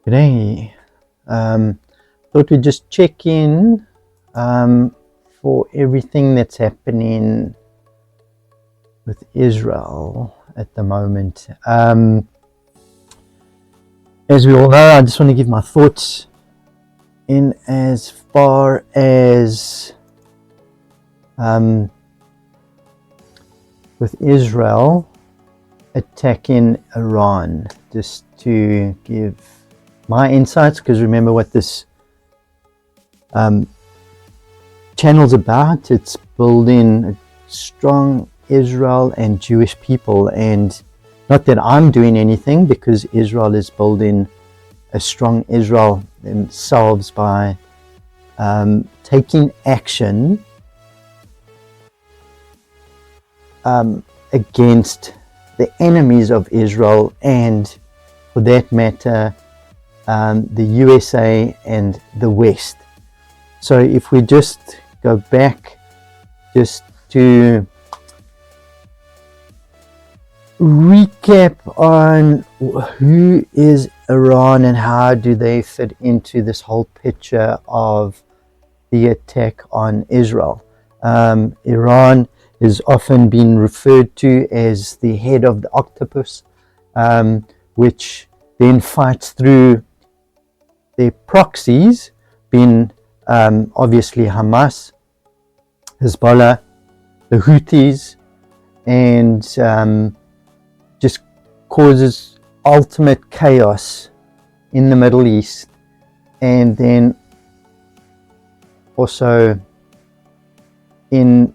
G'day. Thought we'd just check in for everything that's happening with Israel at the moment. As we all know, I just want to give my thoughts in as far as with Israel attacking Iran, just to give my insights, because remember what this channel's about. It's building a strong Israel and Jewish people, and not that I'm doing anything, because Israel is building a strong Israel themselves by taking action against the enemies of Israel, and for that matter the USA and the West. So if we just go back just to recap on who is Iran and how do they fit into this whole picture of the attack on Israel. Iran is often been referred to as the head of the octopus, which then fights through their proxies, being obviously Hamas, Hezbollah, the Houthis, and just causes ultimate chaos in the Middle East, and then also in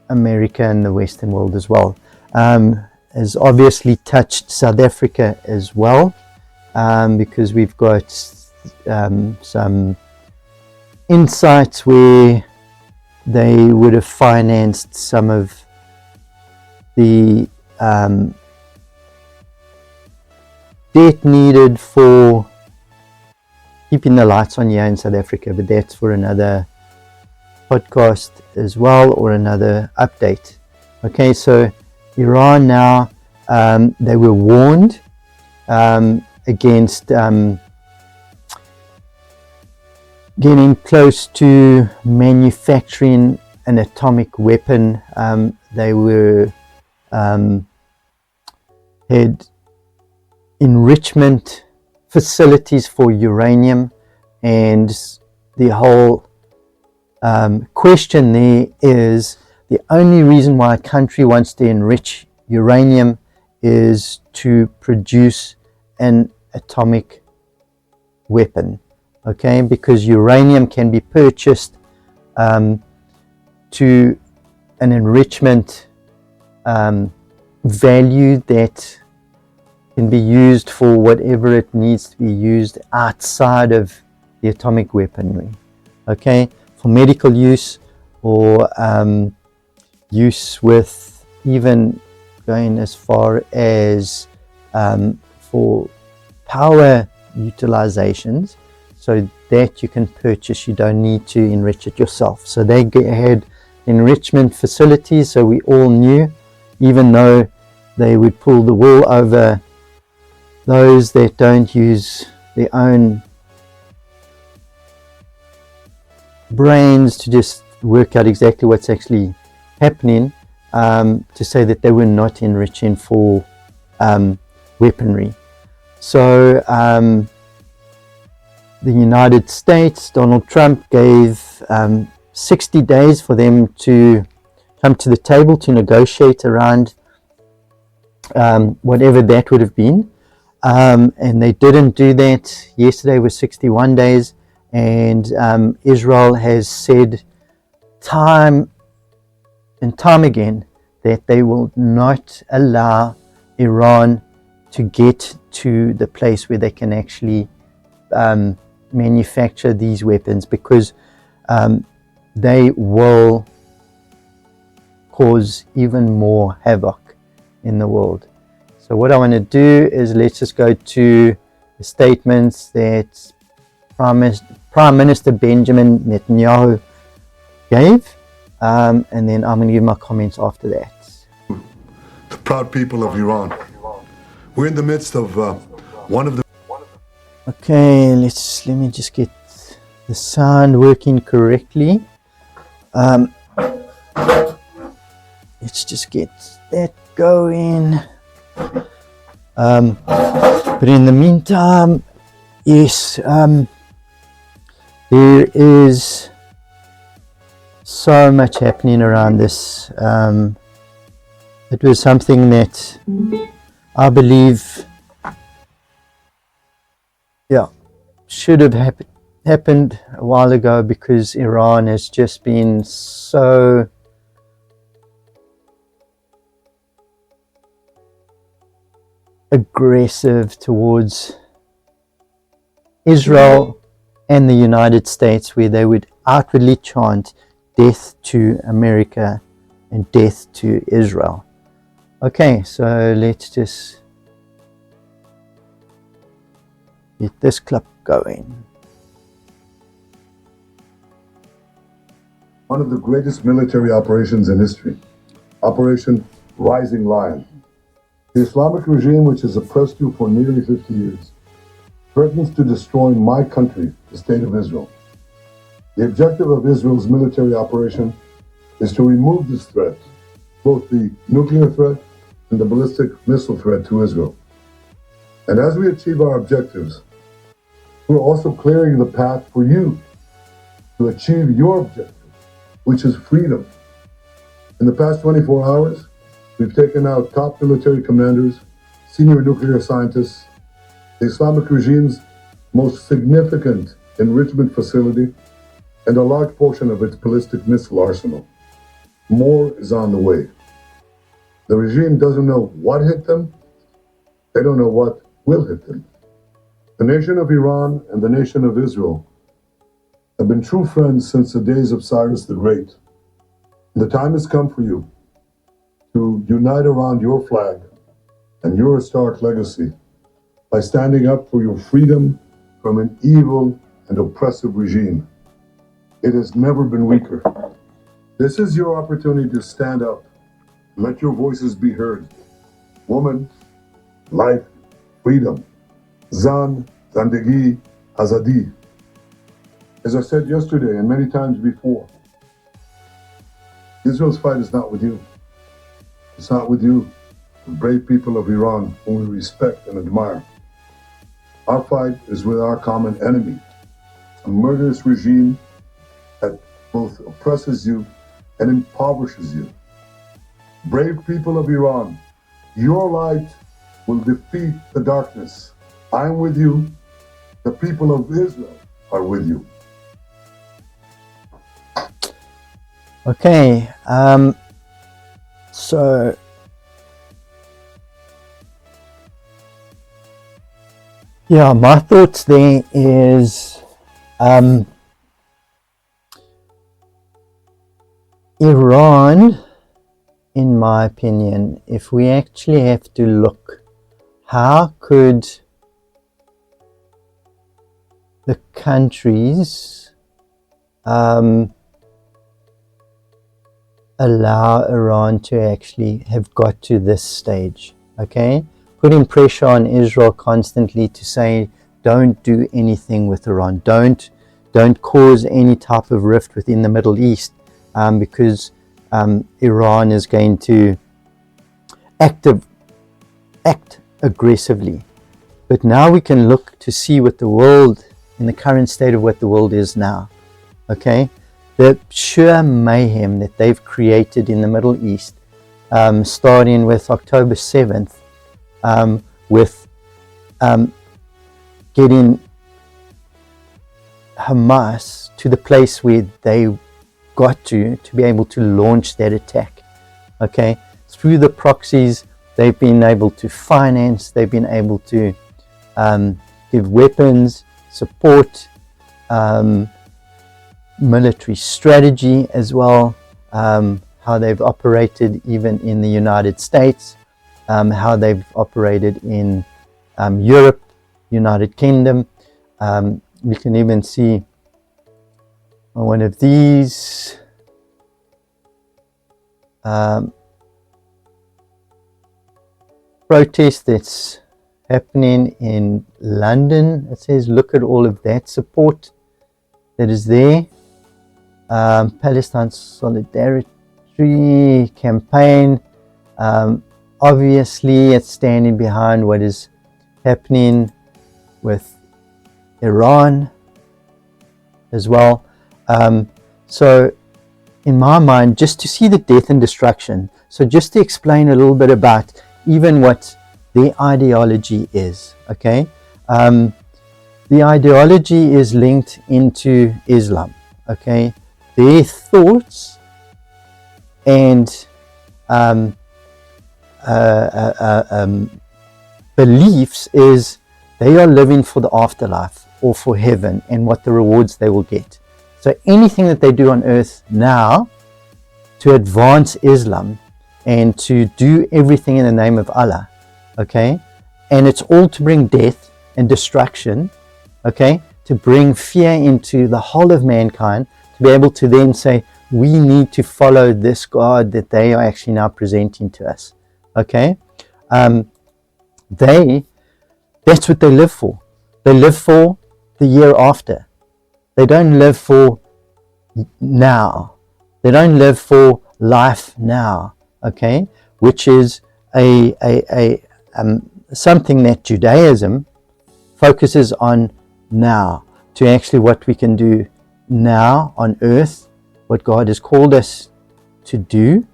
America and the Western world as well. Has obviously touched South Africa as well, because we've got some insights where they would have financed some of the debt needed for keeping the lights on here in South Africa, but that's for another podcast as well, or another update. Okay, so Iran now, they were warned against getting close to manufacturing an atomic weapon. They were had enrichment facilities for uranium, and the whole question there is, the only reason why a country wants to enrich uranium is to produce an atomic weapon. Okay, because uranium can be purchased to an enrichment value that can be used for whatever it needs to be used outside of the atomic weaponry. Okay, for medical use, or use with, even going as far as for power utilizations, so that you can purchase, you don't need to enrich it yourself. So they had enrichment facilities, so we all knew, even though they would pull the wool over those that don't use their own brains to just work out exactly what's actually happening, to say that they were not enriching for weaponry. So the United States, Donald Trump gave 60 days for them to come to the table to negotiate around whatever that would have been, and they didn't do that. Yesterday was 61 days, and Israel has said time and time again that they will not allow Iran to get to the place where they can actually manufacture these weapons, because they will cause even more havoc in the world. So what I want to do is, let's just go to the statements that Prime Minister Benjamin Netanyahu gave, and then I'm going to give my comments after that. The proud people of Iran. We're in the midst of one of the Okay, let me just get the sound working correctly. Let's just get that going. But in the meantime, yes, there is so much happening around this. It was something that I believe, should have happened a while ago, because Iran has just been so aggressive towards Israel and the United States, where they would outwardly chant death to America and death to Israel. Okay, so let's just get this clip going. One of the greatest military operations in history, Operation Rising Lion. The Islamic regime, which has oppressed you for nearly 50 years, threatens to destroy my country, the State of Israel. The objective of Israel's military operation is to remove this threat, both the nuclear threat and the ballistic missile threat to Israel. And as we achieve our objectives, we're also clearing the path for you to achieve your objective, which is freedom. In the past 24 hours, we've taken out top military commanders, senior nuclear scientists, the Islamic regime's most significant enrichment facility, and a large portion of its ballistic missile arsenal. More is on the way. The regime doesn't know what hit them. They don't know what will hit them. The nation of Iran and the nation of Israel have been true friends since the days of Cyrus the Great. The time has come for you to unite around your flag and your historic legacy by standing up for your freedom from an evil and oppressive regime. It has never been weaker. This is your opportunity to stand up. Let your voices be heard. Woman, life, freedom. Zan, Zandegi, Azadi. As I said yesterday and many times before, Israel's fight is not with you. It's not with you, the brave people of Iran, whom we respect and admire. Our fight is with our common enemy, a murderous regime that both oppresses you and impoverishes you. Brave people of Iran, your light will defeat the darkness. I am with you. The people of Israel are with you. Okay, so yeah, my thoughts there is Iran, in my opinion, if we actually have to look, how could the countries allow Iran to actually have got to this stage? Okay, putting pressure on Israel constantly to say, don't do anything with Iran, don't cause any type of rift within the Middle East, because Iran is going to act aggressively. But now we can look to see what the world, in the current state of what the world is now, okay? The sheer mayhem that they've created in the Middle East, starting with October 7th, with getting Hamas to the place where they got to be able to launch that attack. Okay, through the proxies, they've been able to finance, they've been able to give weapons, support, military strategy as well, how they've operated even in the United States, how they've operated in Europe, United Kingdom. We can even see one of these protests that's happening in London. It says, look at all of that support that is there. Palestine Solidarity Campaign. Obviously, it's standing behind what is happening with Iran as well. So in my mind, just to see the death and destruction, so just to explain a little bit about even what the ideology is, okay? The ideology is linked into Islam, okay? Their thoughts and beliefs is they are living for the afterlife or for heaven and what the rewards they will get. So anything that they do on earth now to advance Islam and to do everything in the name of Allah, okay, and it's all to bring death and destruction, okay, to bring fear into the whole of mankind, to be able to then say, we need to follow this God that they are actually now presenting to us, okay. That's what they live for. They live for the year after. They don't live for now. They don't live for life now, okay, which is something that Judaism focuses on now, to actually what we can do now on earth, what God has called us to do,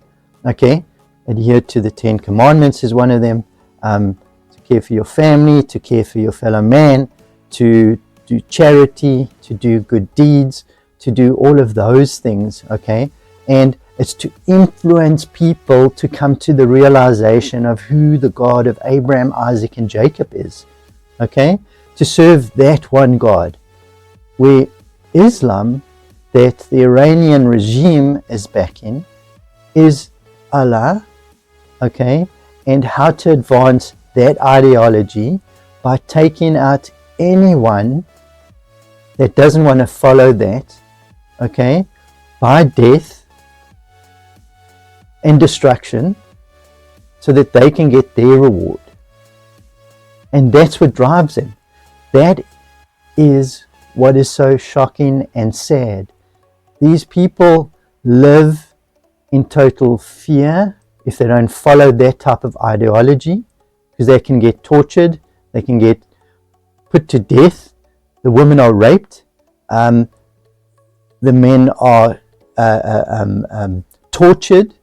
okay. Adhere to the 10 Commandments is one of them. To care for your family, to care for your fellow man, to do charity, to do good deeds, to do all of those things, okay? And it's to influence people to come to the realization of who the God of Abraham, Isaac, and Jacob is, okay? To serve that one God. Where Islam, that the Iranian regime is backing, is Allah, okay? And how to advance that ideology by taking out anyone that doesn't want to follow that, okay, by death and destruction, so that they can get their reward. And that's what drives them. That is what is so shocking and sad. These people live in total fear if they don't follow that type of ideology, because they can get tortured, they can get put to death, the women are raped, the men are tortured,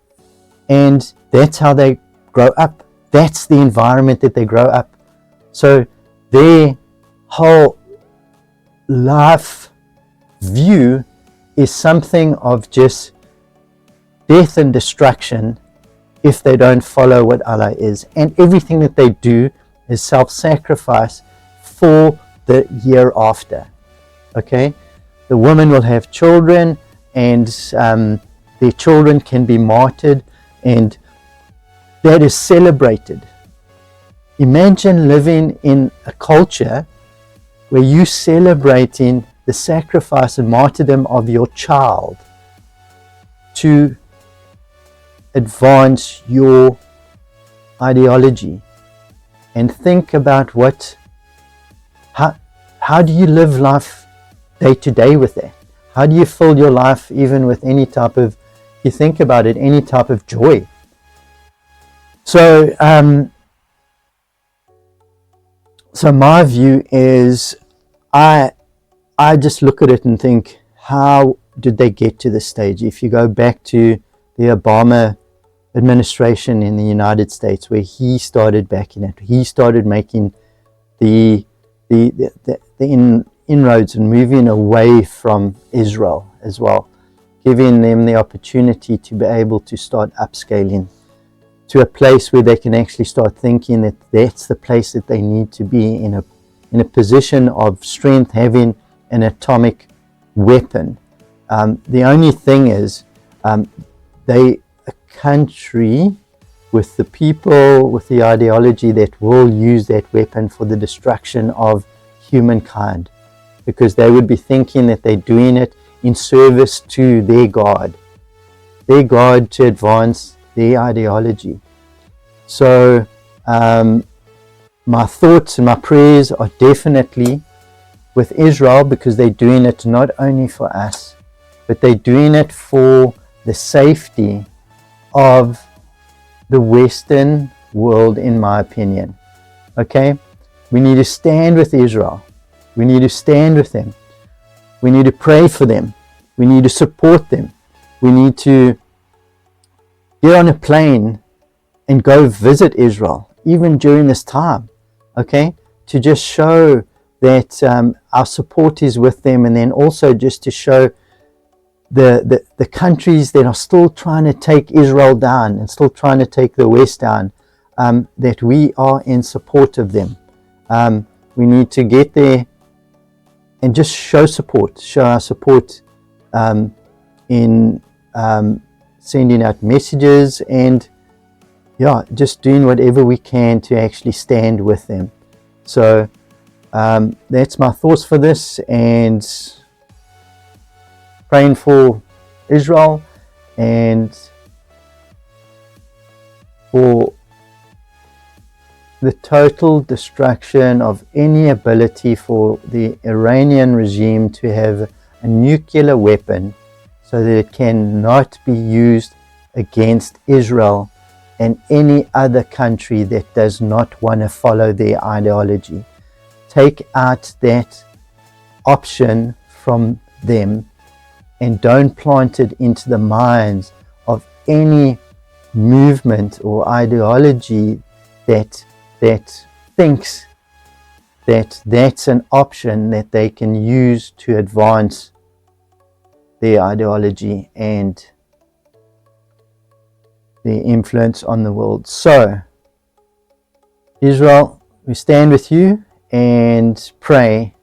and that's how they grow up. That's the environment that they grow up. So their whole life view is something of just death and destruction if they don't follow what Allah is. And everything that they do is self-sacrifice for the year after. Okay? The women will have children, and their children can be martyred, and that is celebrated. Imagine living in a culture where you celebrating the sacrifice and martyrdom of your child to advance your ideology. And think about how do you live life day to day with that? How do you fill your life even with any type of, if you think about it, any type of joy? So my view is, I just look at it and think, how did they get to this stage? If you go back to the Obama administration in the United States, where he started backing it, he started making the inroads and moving away from Israel as well, giving them the opportunity to be able to start upscaling to a place where they can actually start thinking that that's the place that they need to be, in a position of strength, having an atomic weapon. The only thing is, a country with the people, with the ideology that will use that weapon for the destruction of humankind, because they would be thinking that they're doing it in service to their God to advance their ideology. So my thoughts and my prayers are definitely with Israel, because they're doing it not only for us, but they're doing it for the safety of the Western world, in my opinion. Okay? We need to stand with Israel. We need to stand with them. We need to pray for them. We need to support them. We need to get on a plane and go visit Israel, even during this time. Okay? To just show that our support is with them, and then also just to show the countries that are still trying to take Israel down and still trying to take the West down, that we are in support of them. We need to get there and just show support, show our support in sending out messages, and just doing whatever we can to actually stand with them. So that's my thoughts for this, and praying for Israel and for the total destruction of any ability for the Iranian regime to have a nuclear weapon, so that it cannot be used against Israel and any other country that does not want to follow their ideology. Take out that option from them, and don't plant it into the minds of any movement or ideology that thinks that that's an option that they can use to advance their ideology and their influence on the world. So, Israel, we stand with you and pray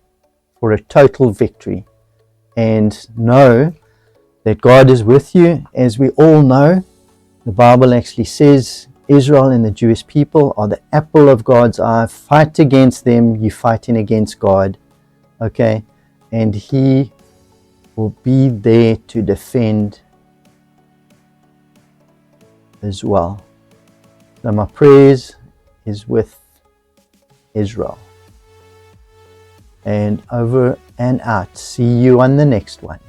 for a total victory, and know that God is with you. As we all know, the Bible actually says Israel and the Jewish people are the apple of God's eye. Fight against them, you're fighting against God. Okay? And He will be there to defend as well. So my prayers is with Israel. And over and out. See you on the next one.